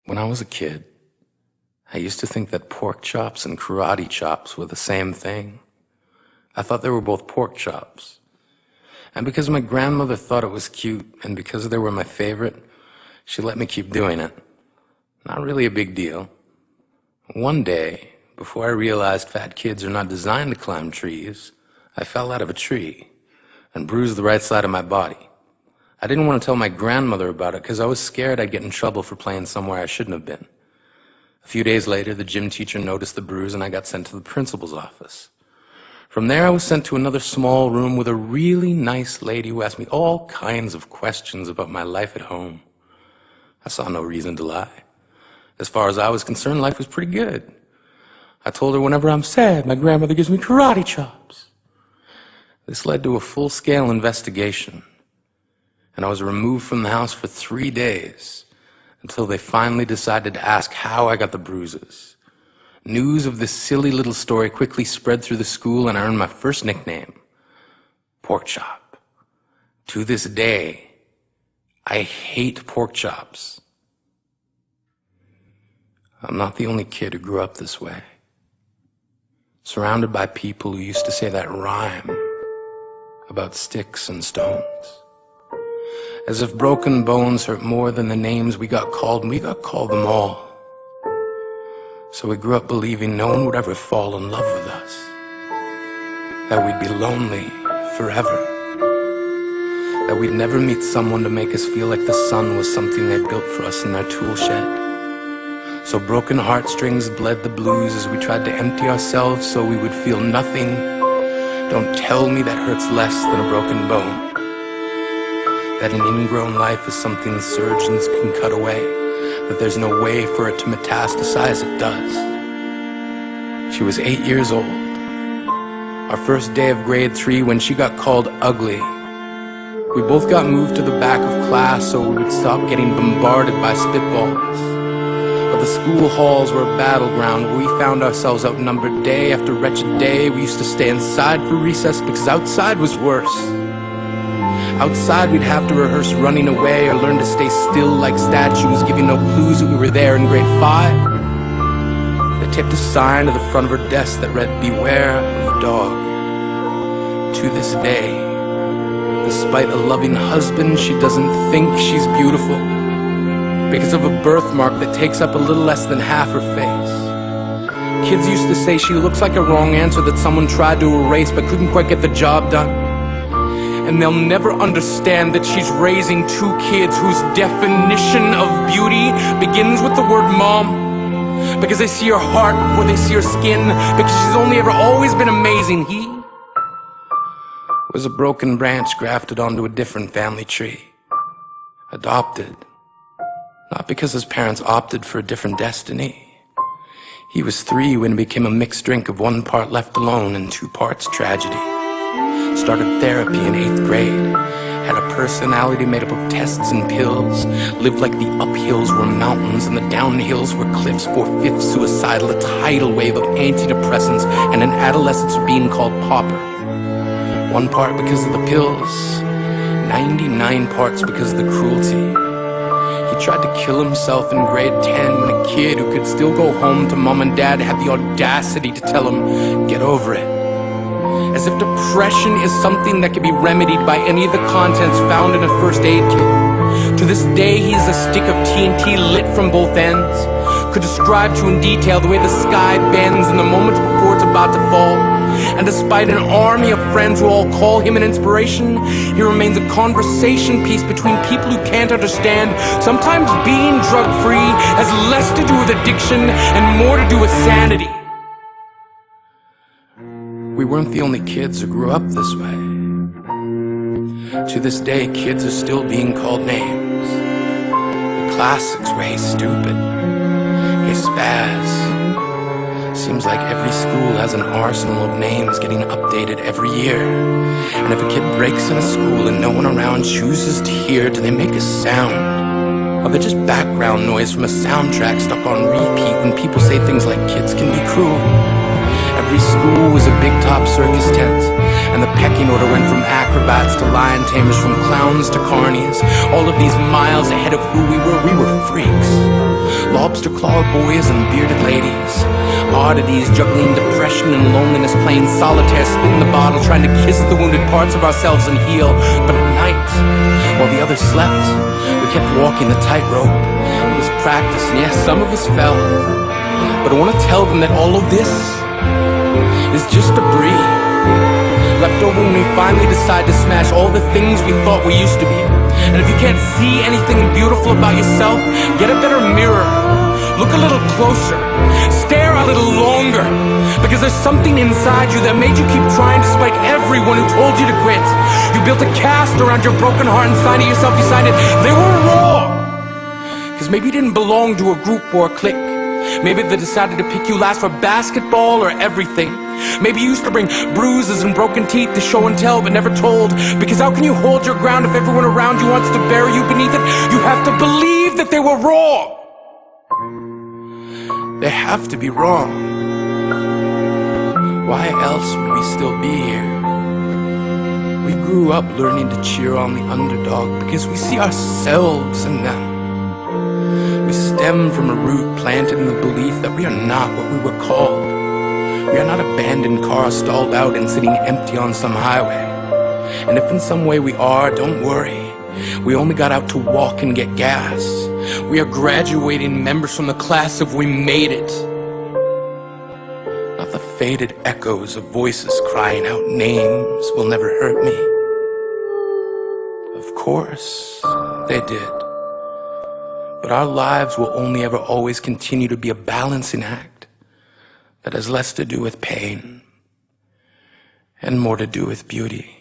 When I was a kid, I used to think that pork chops and karate chops were the same thing. I thought they were both pork chops. And because my grandmother thought it was cute, and because they were my favorite, she let me keep doing it. Not really a big deal. One day, before I realized fat kids are not designed to climb trees, I fell out of a tree and bruised the right side of my body. I didn't want to tell my grandmother about it because I was scared I'd get in trouble for playing somewhere I shouldn't have been. A few days later, the gym teacher noticed the bruise and I got sent to the principal's office. From there, I was sent to another small room with a really nice lady who asked me all kinds of questions about my life at home. I saw no reason to lie. As far as I was concerned, life was pretty good. I told her whenever I'm sad, my grandmother gives me karate chops. This led to a full-scale investigation, and I was removed from the house for 3 days until they finally decided to ask how I got the bruises. News of this silly little story quickly spread through the school, and I earned my first nickname, Pork Chop. To this day, I hate pork chops. I'm not the only kid who grew up this way, surrounded by people who used to say that rhyme about sticks and stones. As if broken bones hurt more than the names we got called, and we got called them all. So we grew up believing no one would ever fall in love with us, that we'd be lonely forever, that we'd never meet someone to make us feel like the sun was something they built for us in their tool shed. So broken heartstrings bled the blues as we tried to empty ourselves so we would feel nothing. Don't tell me that hurts less than a broken bone. That an ingrown life is something surgeons can cut away, that there's no way for it to metastasize. It does. She was 8 years old. Our first day of grade 3 when she got called ugly. We both got moved to the back of class so we would stop getting bombarded by spitballs. But the school halls were a battleground where we found ourselves outnumbered day after wretched day. We used to stay inside for recess because outside was worse. Outside we'd have to rehearse running away or learn to stay still like statues, giving no clues that we were there in grade 5. They taped a sign to the front of her desk that read, "Beware of the dog." To this day, despite a loving husband, she doesn't think she's beautiful because of a birthmark that takes up a little less than half her face. Kids used to say she looks like a wrong answer that someone tried to erase but couldn't quite get the job done. And they'll never understand that she's raising 2 kids whose definition of beauty begins with the word mom, because they see her heart before they see her skin, because she's only ever always been amazing. He was a broken branch grafted onto a different family tree, adopted, not because his parents opted for a different destiny. He was 3 when it became a mixed drink of 1 part left alone and 2 parts tragedy. Started therapy in 8th grade, had a personality made up of tests and pills, lived like the uphills were mountains and the downhills were cliffs, 4/5 suicidal, a tidal wave of antidepressants, and an adolescence being called pauper. 1 part because of the pills, 99 parts because of the cruelty. He tried to kill himself in grade 10 when a kid who could still go home to mom and dad had the audacity to tell him, "Get over it." As if depression is something that can be remedied by any of the contents found in a first aid kit. To this day, he is a stick of TNT lit from both ends. Could describe to in detail the way the sky bends in the moments before it's about to fall. And despite an army of friends who all call him an inspiration, he remains a conversation piece between people who can't understand. Sometimes being drug-free has less to do with addiction and more to do with sanity. We weren't the only kids who grew up this way. To this day, kids are still being called names. The classics were, "Hey stupid," "Hey spaz." Seems like every school has an arsenal of names getting updated every year. And if a kid breaks in a school and no one around chooses to hear, do they make a sound? Or they're just background noise from a soundtrack stuck on repeat when people say things like kids can be cruel? Every school was a big top circus tent, And the pecking order went from acrobats to lion tamers, from clowns to carnies. All of these miles ahead of who we were freaks. Lobster claw boys and bearded ladies, oddities juggling depression and loneliness, playing solitaire, spin the bottle, trying to kiss the wounded parts of ourselves and heal. But at night, while the others slept, we kept walking the tightrope. It was practice, and yes, some of us fell. But I want to tell them that all of this is just debris, left over when we finally decide to smash all the things we thought we used to be. And if you can't see anything beautiful about yourself, get a better mirror. Look a little closer. Stare a little longer. Because there's something inside you that made you keep trying despite everyone who told you to quit. You built a cast around your broken heart and signed it yourself. You signed it. They were raw. Because maybe you didn't belong to a group or a clique. Maybe they decided to pick you last for basketball or everything. Maybe you used to bring bruises and broken teeth to show and tell but never told. Because how can you hold your ground if everyone around you wants to bury you beneath it? You have to believe that they were raw. They have to be wrong. Why else would we still be here? We grew up learning to cheer on the underdog because we see ourselves in them. We stem from a root planted in the belief that we are not what we were called. We are not abandoned cars stalled out and sitting empty on some highway. And if in some way we are, don't worry. We only got out to walk and get gas. We are graduating members from the class of We Made It. Not the faded echoes of voices crying out names will never hurt me. Of course, they did. But our lives will only ever always continue to be a balancing act that has less to do with pain and more to do with beauty.